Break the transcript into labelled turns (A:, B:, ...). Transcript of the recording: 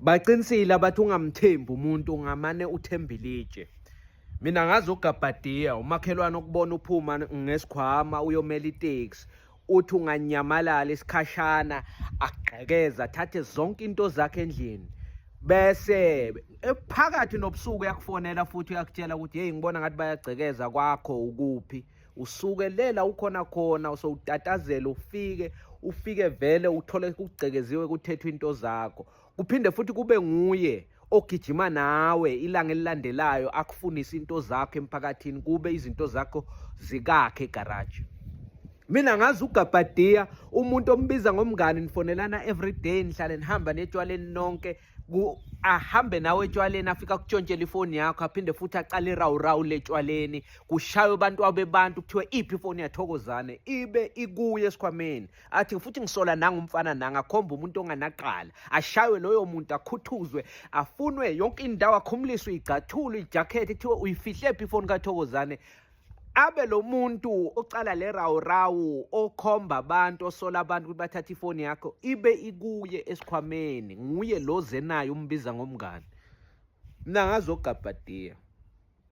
A: Baqinisile abathi ungamthembi umuntu ungamane uthemba ilitshe. Mina ngazi uGabhadiya umakhelwane okubona uphuma ngesikhwama uyomela itaxi uthi unganyamalala isikhashana agqekeza athathe zonke into zakhe endlini bese ephakathi nobusuku yakufonela futhi uyakutshela ukuthi hey ngibona ngathi bayagcekeza kwakho ukuphi usukelela ukhona khona usowutatazela ufike vele uthole kugcekeziwe kuthethwe into zakho kuphinde futhi kube nguye ogijima nawe ilanga elilandelayo akufunisa into zakho emphakathini kube izinto zakho zikakhe egarage. Mina ngazi uGabhadiya umuntu ombiza ngomngane nifonelana everyday nihlale nihamba netshwaleni nonke ahambe nawe etshwaleni afika kutshontshela ifoni yakho aphinde futhi aqale irawurawu letshwaleni kushaywe abantu abebantu kuthiwe iphi ifoni yaThokozane ibe ikuye esikhwameni athi futhi ngisola nanga umfana nanga akhomba umuntu onganaqala ashaywe loyo muntu akhuthuzwe afunwe yonke indawo akhumuliswe igcathulo ijakhethi kuthiwe uyifihle phi ifoni kaThokozane abe lo muntu ocala le rawu okhomba abantu osola abantu ukuthi bathatha ifoni yakho ibe ikuye esikhwameni nguye lo zenayo umbiza ngomngane mina ngazi uGabhadiya.